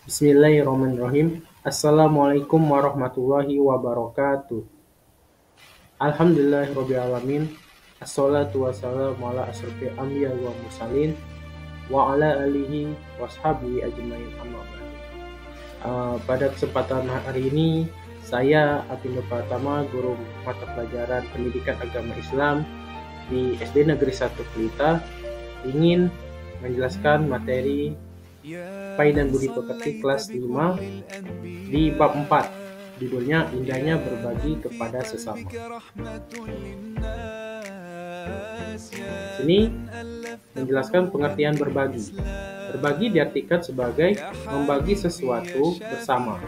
Bismillahirrahmanirrahim. Assalamualaikum warahmatullahi wabarakatuh. Alhamdulillahirrabbilalamin. Assalatu wassalamu ala asrofil anbiya wa mursalin wa ala alihi washabihi ajmain amma ba'du. Pada kesempatan hari ini saya Apindo Pratama, guru mata pelajaran Pendidikan Agama Islam di SD Negeri 1 Pelita, ingin menjelaskan materi Pai dan Budi Pekerti kelas 5 di bab 4. Judulnya Indahnya Berbagi Kepada Sesama. Sini menjelaskan pengertian berbagi. Berbagi diartikan sebagai membagi sesuatu bersama.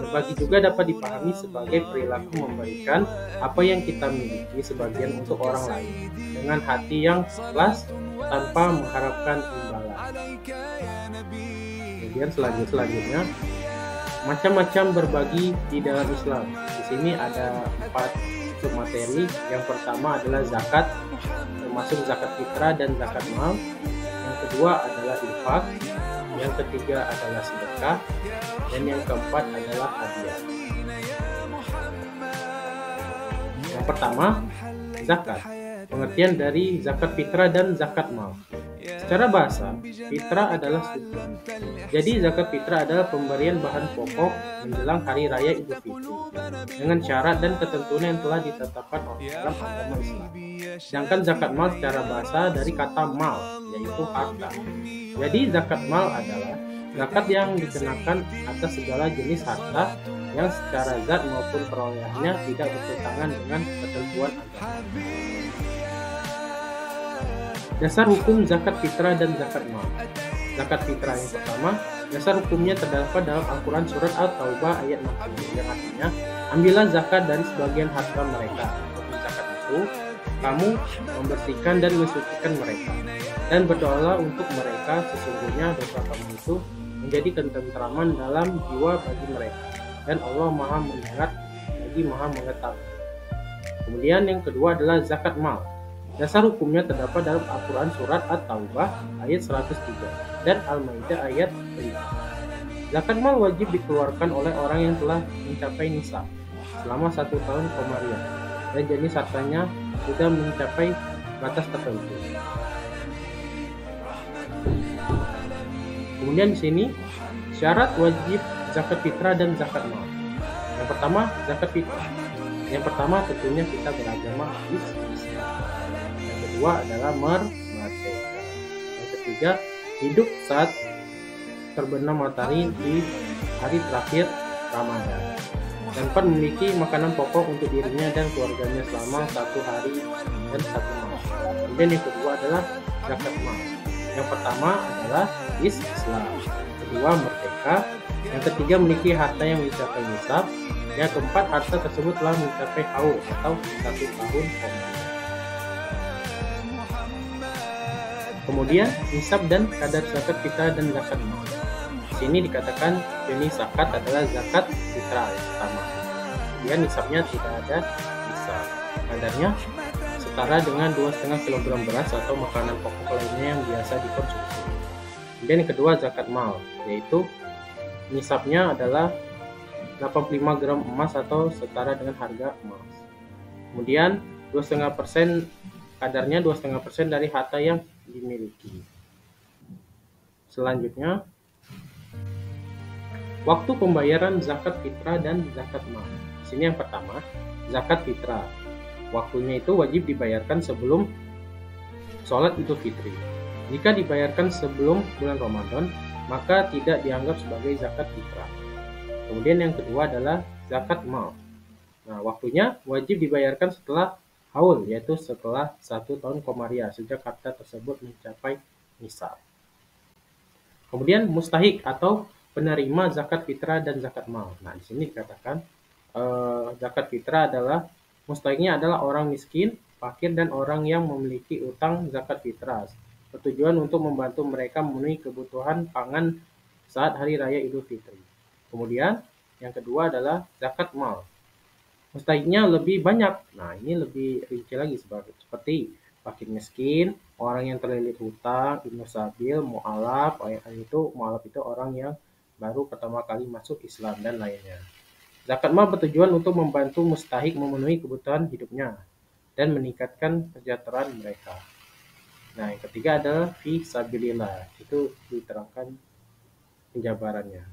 Berbagi juga dapat dipahami sebagai perilaku memberikan apa yang kita miliki sebagian untuk orang lain dengan hati yang ikhlas tanpa mengharapkan imbalan. Kemudian selanjutnya macam-macam berbagi di dalam Islam. Di sini ada 4 submateri. Yang pertama adalah zakat, termasuk zakat fitrah dan zakat mal. Yang kedua adalah infak. Yang ketiga adalah sedekah. Dan yang keempat adalah hadiah. Yang pertama, zakat. Pengertian dari zakat fitrah dan zakat mal. Secara bahasa, fitrah adalah suci. Jadi zakat fitrah adalah pemberian bahan pokok menjelang hari raya Idul Fitri dengan syarat dan ketentuan yang telah ditetapkan dalam agama Islam. Sedangkan zakat mal secara bahasa dari kata mal, yaitu harta. Jadi zakat mal adalah zakat yang dikenakan atas segala jenis harta yang secara zat maupun perolehannya tidak bertentangan dengan ketentuan agama. Dasar hukum zakat fitrah dan zakat mal. Zakat fitrah yang pertama, dasar hukumnya terdapat dalam Al-Quran surat At-Taubah ayat 60 yang artinya, ambillah zakat dari sebagian harta mereka. Untuk zakat itu, kamu membersihkan dan mensucikan mereka. Dan berdoalah untuk mereka, sesungguhnya dosa kamu itu menjadi ketentraman dalam jiwa bagi mereka. Dan Allah Maha mendengar lagi Maha mengetahui. Kemudian yang kedua adalah zakat mal. Dasar hukumnya terdapat dalam Al-Quran surat At-Taubah ayat 103 dan Al-Maidah ayat 5. Zakat mal wajib dikeluarkan oleh orang yang telah mencapai nisab selama 1 tahun komariah dan jenis hartanya sudah mencapai batas tertentu. Kemudian di sini syarat wajib zakat fitrah dan zakat mal. Yang pertama, zakat fitrah. Yang pertama tentunya kita beragama Islam. Yang kedua adalah merdeka. Yang ketiga, hidup saat terbenam matahari di hari terakhir Ramadan. Dan keempat, memiliki makanan pokok untuk dirinya dan keluarganya selama 1 hari dan 1 malam. Kemudian yang kedua adalah zakat mal. Yang pertama adalah Islam. Yang kedua, merdeka. Yang ketiga, memiliki harta yang mencapai nisab. Yang keempat, harta tersebut telah mencapai haul atau 1 tahun komariah. Kemudian nisab dan kadar zakat fitrah dan zakat mal. Di sini dikatakan jenis zakat adalah zakat fitrah yang pertama. Kemudian nisabnya tidak ada nisab. Kadarnya setara dengan 2,5 kg beras atau makanan pokok lainnya yang biasa dikonsumsi. Kemudian yang kedua zakat mal, yaitu nisabnya adalah 85 gram emas atau setara dengan harga emas. Kemudian 2,5%, kadarnya 2,5% dari harta yang dimiliki. Selanjutnya, waktu pembayaran zakat fitrah dan zakat mal. Di sini yang pertama, zakat fitrah. Waktunya itu wajib dibayarkan sebelum sholat Idul Fitri. Jika dibayarkan sebelum bulan Ramadan, maka tidak dianggap sebagai zakat fitrah. Kemudian yang kedua adalah zakat mal. Nah, waktunya wajib dibayarkan setelah haul, yaitu setelah 1 tahun komariah sejak harta tersebut mencapai nisab. Kemudian mustahik atau penerima zakat fitrah dan zakat mal. Nah, di sini dikatakan zakat fitrah adalah mustahiknya adalah orang miskin, fakir dan orang yang memiliki utang zakat fitrah. Bertujuan untuk membantu mereka memenuhi kebutuhan pangan saat hari raya Idul Fitri. Kemudian yang kedua adalah zakat mal. Mustahiknya lebih banyak. Nah, ini lebih rinci lagi seperti fakir miskin, orang yang terlilit hutang, ibnu sabil, mu'alaf. Mu'alaf itu orang yang baru pertama kali masuk Islam, dan lainnya. Zakat mal bertujuan untuk membantu mustahik memenuhi kebutuhan hidupnya dan meningkatkan kesejahteraan mereka. Nah, yang ketiga adalah fi sabilillah. Itu diterangkan penjabarannya.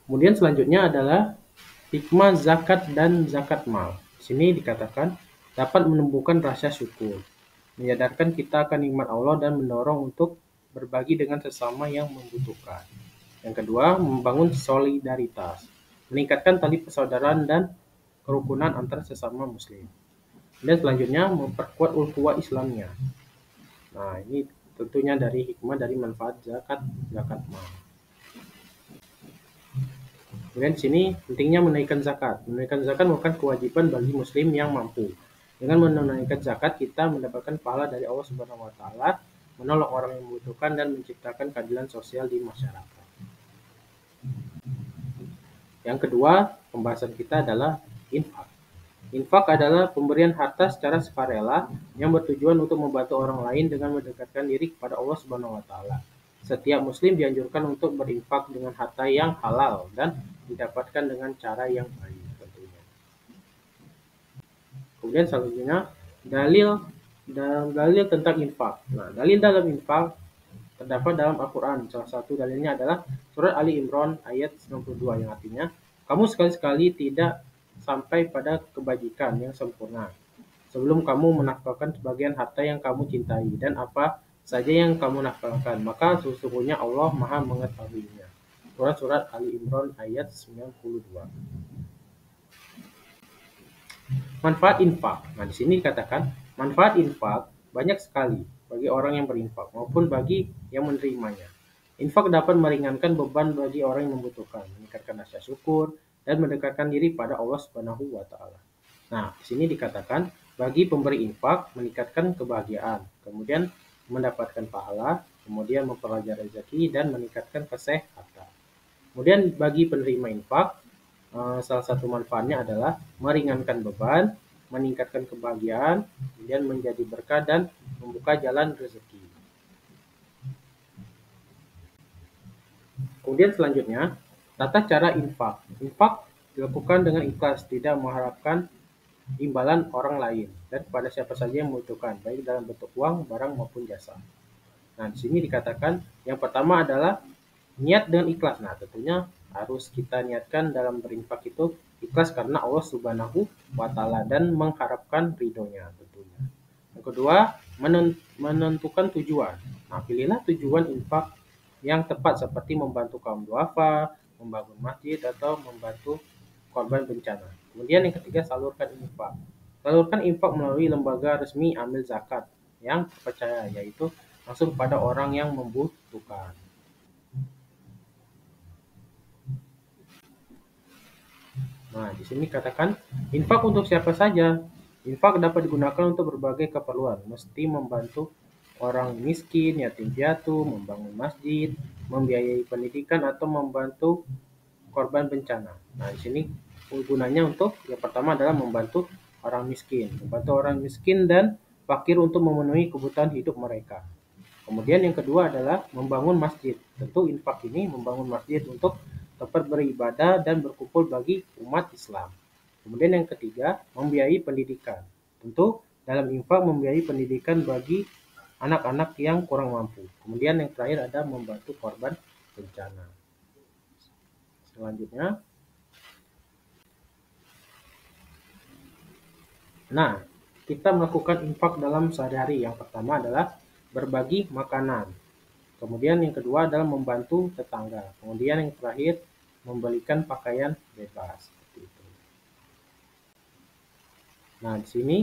Kemudian selanjutnya adalah hikmah zakat dan zakat mal. Di sini dikatakan dapat menumbuhkan rasa syukur, menyadarkan kita akan nikmat Allah dan mendorong untuk berbagi dengan sesama yang membutuhkan. Yang kedua, membangun solidaritas, meningkatkan tali persaudaraan dan kerukunan antar sesama muslim. Dan selanjutnya, memperkuat ukhuwah Islamnya. Nah, ini tentunya dari hikmah dari manfaat zakat mal. Kemudian di sini pentingnya menunaikan zakat. Menunaikan zakat merupakan kewajiban bagi muslim yang mampu. Dengan menunaikan zakat, kita mendapatkan pahala dari Allah Subhanahu wa taala, menolong orang yang membutuhkan dan menciptakan keadilan sosial di masyarakat. Yang kedua, pembahasan kita adalah infak. Infak adalah pemberian harta secara sukarela yang bertujuan untuk membantu orang lain dengan mendekatkan diri kepada Allah Subhanahu wa taala. Setiap muslim dianjurkan untuk berinfak dengan harta yang halal dan didapatkan dengan cara yang baik tentunya. Kemudian selanjutnya dalil tentang infak. Nah, dalil dalam infak terdapat dalam Al-Quran. Salah satu dalilnya adalah surat Ali Imran ayat 92 yang artinya, kamu sekali-sekali tidak sampai pada kebajikan yang sempurna sebelum kamu menafkahkan sebagian harta yang kamu cintai dan apa saja yang kamu nafkahkan, maka sesungguhnya Allah Maha mengetahuinya. Surat Ali Imran ayat 92. Manfaat infak. Nah, di sini dikatakan manfaat infak banyak sekali bagi orang yang berinfak maupun bagi yang menerimanya. Infak dapat meringankan beban bagi orang yang membutuhkan, meningkatkan rasa syukur, dan mendekatkan diri pada Allah Subhanahu wa taala. Nah, di sini dikatakan bagi pemberi infak meningkatkan kebahagiaan, kemudian mendapatkan pahala, kemudian memperoleh rezeki dan meningkatkan kesehatan. Kemudian bagi penerima infak, salah satu manfaatnya adalah meringankan beban, meningkatkan kebahagiaan, kemudian menjadi berkah dan membuka jalan rezeki. Kemudian selanjutnya, tata cara infak. Infak dilakukan dengan ikhlas, tidak mengharapkan imbalan orang lain dan kepada siapa saja yang membutuhkan, baik dalam bentuk uang, barang maupun jasa. Nah, di sini dikatakan yang pertama adalah niat dengan ikhlas. Nah, tentunya harus kita niatkan dalam berinfak itu ikhlas karena Allah Subhanahu wa taala dan mengharapkan ridhonya tentunya. Yang kedua, menentukan tujuan. Nah, pilihlah tujuan infak yang tepat seperti membantu kaum duafa, membangun masjid atau membantu korban bencana. Kemudian yang ketiga, salurkan infak. Salurkan infak melalui lembaga resmi amil zakat yang terpercaya, yaitu langsung pada orang yang membutuhkan. Nah, di sini katakan infak untuk siapa saja. Infak dapat digunakan untuk berbagai keperluan, mesti membantu orang miskin, yatim piatu, membangun masjid, membiayai pendidikan atau membantu korban bencana. Nah, di sini gunanya untuk yang pertama adalah membantu orang miskin dan fakir untuk memenuhi kebutuhan hidup mereka. Kemudian yang kedua adalah membangun masjid. Tentu infak ini membangun masjid untuk tempat beribadah dan berkumpul bagi umat Islam. Kemudian yang ketiga, membiayai pendidikan. Tentu dalam infak membiayai pendidikan bagi anak-anak yang kurang mampu. Kemudian yang terakhir ada membantu korban bencana. Selanjutnya, nah, kita melakukan infak dalam sehari-hari. Yang pertama adalah berbagi makanan. Kemudian yang kedua adalah membantu tetangga. Kemudian yang terakhir membelikan pakaian bebas. Seperti itu. Nah, di sini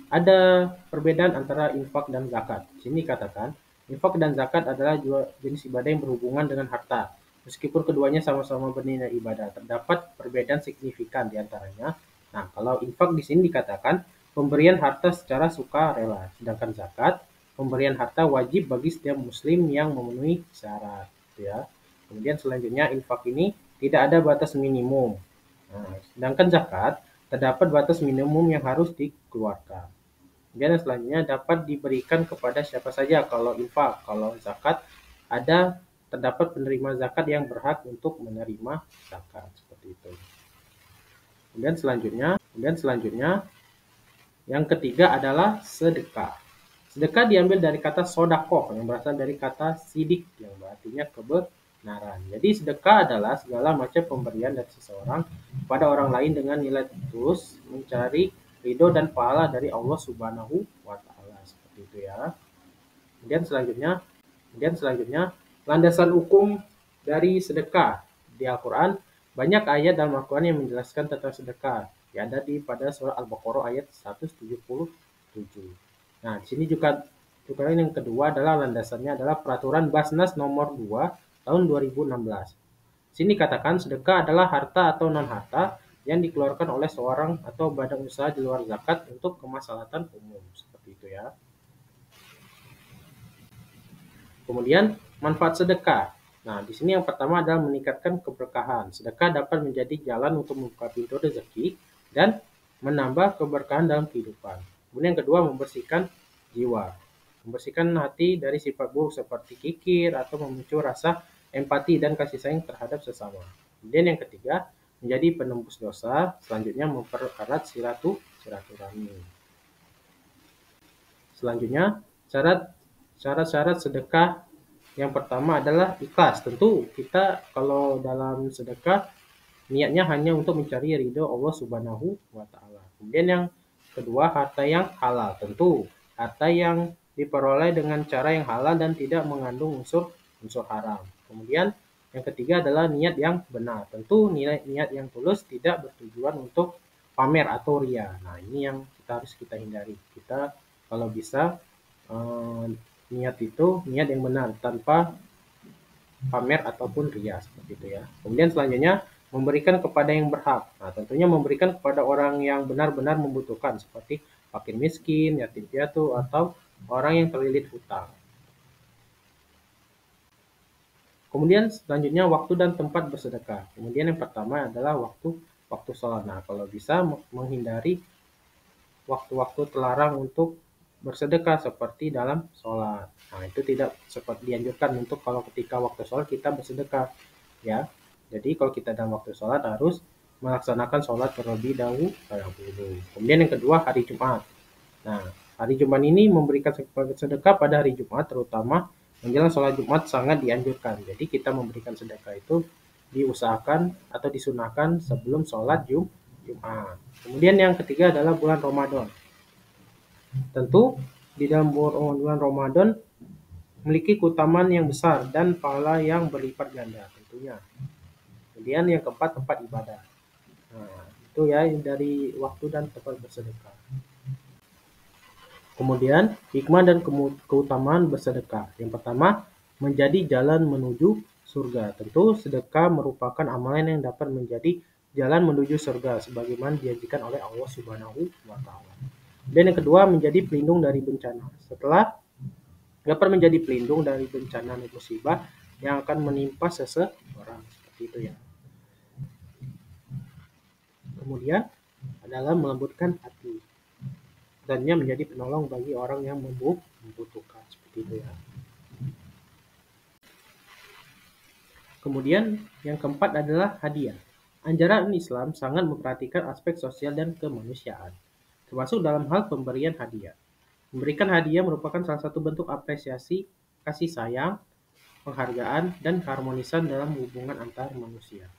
ada perbedaan antara infak dan zakat. Di sini katakan infak dan zakat adalah dua jenis ibadah yang berhubungan dengan harta. Meskipun keduanya sama-sama bernilai ibadah, terdapat perbedaan signifikan di antaranya. Nah, kalau infak di sini dikatakan pemberian harta secara sukarela, sedangkan zakat pemberian harta wajib bagi setiap muslim yang memenuhi syarat, ya. Kemudian selanjutnya infak ini tidak ada batas minimum. Nah, sedangkan zakat terdapat batas minimum yang harus dikeluarkan. Kemudian selanjutnya dapat diberikan kepada siapa saja kalau infak. Kalau zakat terdapat penerima zakat yang berhak untuk menerima zakat, seperti itu. Kemudian selanjutnya yang ketiga adalah sedekah. Sedekah diambil dari kata sodakoh yang berasal dari kata sidik yang artinya kebenaran. Jadi sedekah adalah segala macam pemberian dari seseorang kepada orang lain dengan nilai tulus mencari ridho dan pahala dari Allah Subhanahu wa taala, seperti itu ya. Kemudian selanjutnya landasan hukum dari sedekah. Di Al-Qur'an banyak ayat dalam Al-Qur'an yang menjelaskan tentang sedekah. Ya, ada pada surah Al-Baqarah ayat 177. Nah, di sini juga yang kedua adalah landasannya adalah peraturan Basnas nomor 2 tahun 2016. Di sini katakan sedekah adalah harta atau non-harta yang dikeluarkan oleh seorang atau badan usaha di luar zakat untuk kemaslahatan umum, seperti itu ya. Kemudian manfaat sedekah. Nah, di sini yang pertama adalah meningkatkan keberkahan. Sedekah dapat menjadi jalan untuk membuka pintu rezeki dan menambah keberkahan dalam kehidupan. Kemudian yang kedua, membersihkan jiwa. Membersihkan hati dari sifat buruk seperti kikir atau memicu rasa empati dan kasih sayang terhadap sesama. Kemudian yang ketiga, menjadi penembus dosa. Selanjutnya, mempererat silaturahmi. Selanjutnya, syarat-syarat sedekah yang pertama adalah ikhlas. Tentu kita kalau dalam sedekah niatnya hanya untuk mencari ridho Allah Subhanahu wa taala. Kemudian yang kedua, harta yang halal. Tentu harta yang diperoleh dengan cara yang halal dan tidak mengandung unsur haram. Kemudian yang ketiga adalah niat yang benar. Tentu niat yang tulus, tidak bertujuan untuk pamer atau ria. Nah, ini yang kita hindari. Kita kalau bisa niat itu niat yang benar tanpa pamer ataupun ria, seperti itu ya. Kemudian selanjutnya memberikan kepada yang berhak. Nah, tentunya memberikan kepada orang yang benar-benar membutuhkan seperti fakir miskin, yatim piatu, atau orang yang terlilit hutang. Kemudian selanjutnya waktu dan tempat bersedekah. Kemudian yang pertama adalah waktu sholat. Nah, kalau bisa menghindari waktu-waktu terlarang untuk bersedekah seperti dalam sholat. Nah, itu tidak seperti dianjurkan untuk kalau ketika waktu sholat kita bersedekah ya. Jadi kalau kita dalam waktu sholat harus melaksanakan sholat terlebih dahulu. Kemudian yang kedua, hari Jumat. Nah, hari Jumat ini memberikan sedekah pada hari Jumat, terutama menjelang sholat Jumat sangat dianjurkan. Jadi kita memberikan sedekah itu diusahakan atau disunahkan sebelum sholat Jumat. Kemudian yang ketiga adalah bulan Ramadan. Tentu di dalam bulan Ramadan memiliki keutamaan yang besar dan pahala yang berlipat ganda tentunya. Kemudian yang keempat, tempat ibadah. Nah, itu ya dari waktu dan tempat bersedekah. Kemudian hikmah dan keutamaan bersedekah. Yang pertama, menjadi jalan menuju surga. Tentu sedekah merupakan amalan yang dapat menjadi jalan menuju surga sebagaimana dijanjikan oleh Allah Subhanahu wa taala. Dan yang kedua, menjadi pelindung dari bencana. Setelah dapat menjadi pelindung dari bencana dan musibah yang akan menimpa seseorang, seperti itu ya. Kemudian adalah melembutkan hati, dannya menjadi penolong bagi orang yang membutuhkan, seperti itu ya. Kemudian yang keempat adalah hadiah. Ajaran Islam sangat memperhatikan aspek sosial dan kemanusiaan, termasuk dalam hal pemberian hadiah. Memberikan hadiah merupakan salah satu bentuk apresiasi, kasih sayang, penghargaan, dan keharmonisan dalam hubungan antar manusia.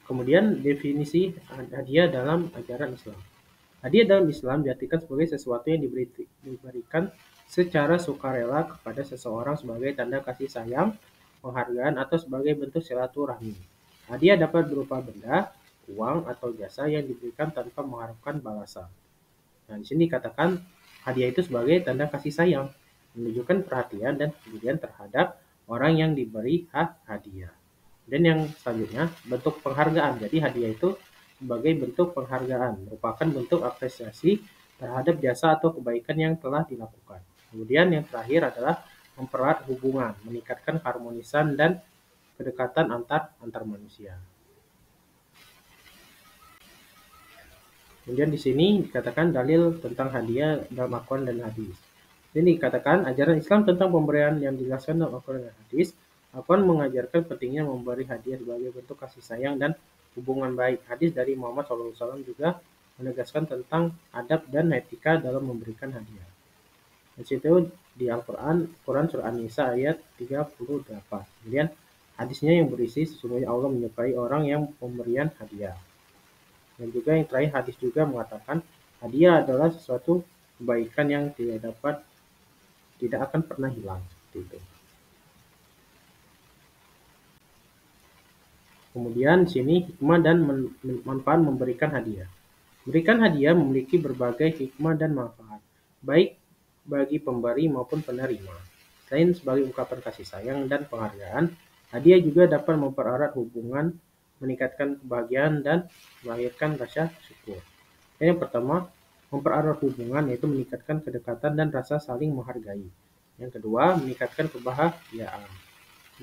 Kemudian definisi hadiah dalam ajaran Islam. Hadiah dalam Islam diartikan sebagai sesuatu yang diberikan secara sukarela kepada seseorang sebagai tanda kasih sayang, penghargaan, atau sebagai bentuk silaturahmi. Hadiah dapat berupa benda, uang, atau jasa yang diberikan tanpa mengharapkan balasan. Nah, di sini dikatakan hadiah itu sebagai tanda kasih sayang, menunjukkan perhatian dan kepedulian terhadap orang yang diberi hadiah. Dan yang selanjutnya, bentuk penghargaan. Jadi hadiah itu sebagai bentuk penghargaan, merupakan bentuk apresiasi terhadap jasa atau kebaikan yang telah dilakukan. Kemudian yang terakhir adalah mempererat hubungan, meningkatkan keharmonisan dan kedekatan antar manusia. Kemudian di sini dikatakan dalil tentang hadiah dalam Al-Quran dan hadis. Jadi dikatakan ajaran Islam tentang pemberian yang dijelaskan dalam Al-Quran dan hadis. Al-Quran mengajarkan pentingnya memberi hadiah sebagai bentuk kasih sayang dan hubungan baik. Hadis dari Muhammad SAW juga menegaskan tentang adab dan etika dalam memberikan hadiah. Di situ di Al-Quran, Quran Surah An-Nisa ayat 38. Kemudian hadisnya yang berisi sesungguhnya Allah menyukai orang yang pemberian hadiah. Dan juga yang terakhir hadis juga mengatakan hadiah adalah sesuatu kebaikan yang tidak akan pernah hilang seperti itu. Kemudian di sini hikmah dan manfaat memberikan hadiah. Memberikan hadiah memiliki berbagai hikmah dan manfaat, baik bagi pemberi maupun penerima. Selain sebagai ungkapan kasih sayang dan penghargaan, hadiah juga dapat mempererat hubungan, meningkatkan kebahagiaan, dan melahirkan rasa syukur. Yang pertama, mempererat hubungan yaitu meningkatkan kedekatan dan rasa saling menghargai. Yang kedua, meningkatkan kebahagiaan,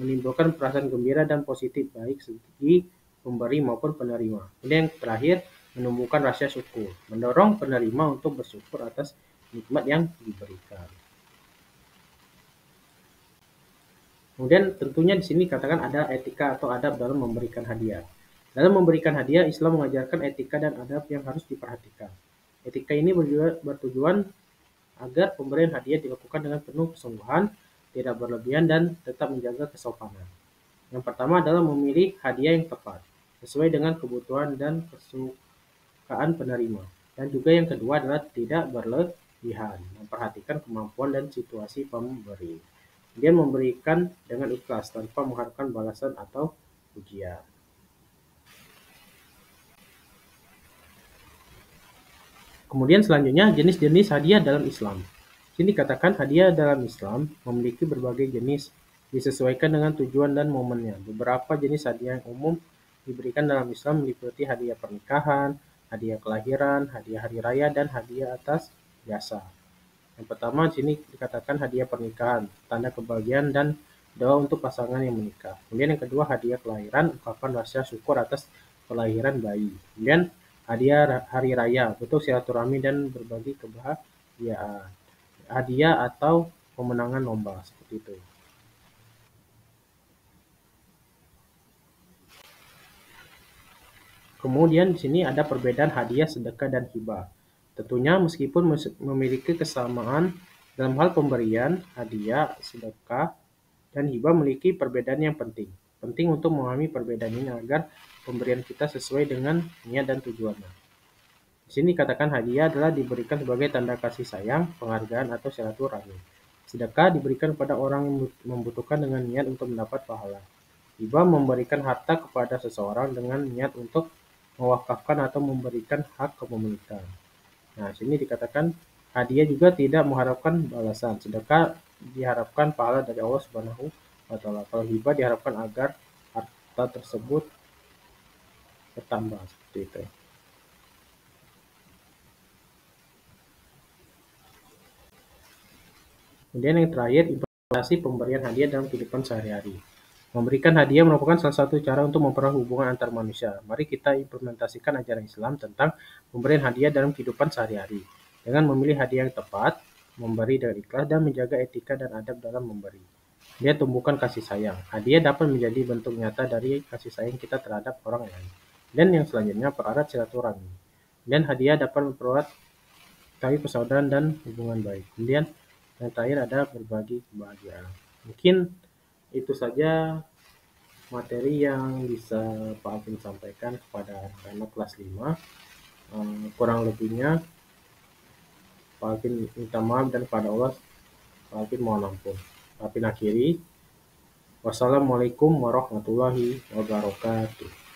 menimbulkan perasaan gembira dan positif baik segi pemberi maupun penerima. Kemudian yang terakhir, menumbuhkan rasa syukur, mendorong penerima untuk bersyukur atas nikmat yang diberikan. Kemudian tentunya di sini katakan ada etika atau adab dalam memberikan hadiah. Dalam memberikan hadiah, Islam mengajarkan etika dan adab yang harus diperhatikan. Etika ini bertujuan agar pemberian hadiah dilakukan dengan penuh kesungguhan, tidak berlebihan, dan tetap menjaga kesopanan. Yang pertama adalah memilih hadiah yang tepat, sesuai dengan kebutuhan dan kesukaan penerima. Dan juga yang kedua adalah tidak berlebihan, memperhatikan kemampuan dan situasi pemberi. Dia memberikan dengan ikhlas tanpa mengharapkan balasan atau pujian. Kemudian selanjutnya jenis-jenis hadiah dalam Islam. Sini dikatakan hadiah dalam Islam memiliki berbagai jenis, disesuaikan dengan tujuan dan momennya. Beberapa jenis hadiah yang umum diberikan dalam Islam meliputi hadiah pernikahan, hadiah kelahiran, hadiah hari raya, dan hadiah atas jasa. Yang pertama di sini dikatakan hadiah pernikahan, tanda kebahagiaan dan doa untuk pasangan yang menikah. Kemudian yang kedua hadiah kelahiran, ungkapan rasa syukur atas kelahiran bayi. Kemudian hadiah hari raya, bentuk silaturahmi dan berbagi kebahagiaan. Hadiah atau pemenangan lomba seperti itu. Kemudian di sini ada perbedaan hadiah, sedekah, dan hibah. Tentunya meskipun memiliki kesamaan dalam hal pemberian, hadiah, sedekah, dan hibah memiliki perbedaan yang penting. Penting untuk memahami perbedaan ini agar pemberian kita sesuai dengan niat dan tujuannya. Di sini katakan hadiah adalah diberikan sebagai tanda kasih sayang, penghargaan, atau silaturahmi. Sedekah diberikan kepada orang yang membutuhkan dengan niat untuk mendapat pahala. Hibah memberikan harta kepada seseorang dengan niat untuk mewakafkan atau memberikan hak kepemilikan. Nah, sini dikatakan hadiah juga tidak mengharapkan balasan. Sedekah diharapkan pahala dari Allah Subhanahu wa taala. Kalau hibah diharapkan agar harta tersebut bertambah seperti itu. Kemudian yang terakhir, implementasi pemberian hadiah dalam kehidupan sehari-hari. Memberikan hadiah merupakan salah satu cara untuk mempererat hubungan antar manusia. Mari kita implementasikan ajaran Islam tentang pemberian hadiah dalam kehidupan sehari-hari. Dengan memilih hadiah yang tepat, memberi dengan ikhlas, dan menjaga etika dan adab dalam memberi. Dia tumbuhkan kasih sayang. Hadiah dapat menjadi bentuk nyata dari kasih sayang kita terhadap orang lain. Dan yang selanjutnya, pererat silaturahmi. Dan hadiah dapat mempererat tali persaudaraan dan hubungan baik. Kemudian yang terakhir ada berbagi kebahagiaan. Mungkin itu saja materi yang bisa Pak Alvin sampaikan kepada anak kelas 5. Kurang lebihnya Pak Alvin minta maaf dan kepada Allah Pak Alvin mohon ampun. Pak Alvin akhiri. Wassalamualaikum warahmatullahi wabarakatuh.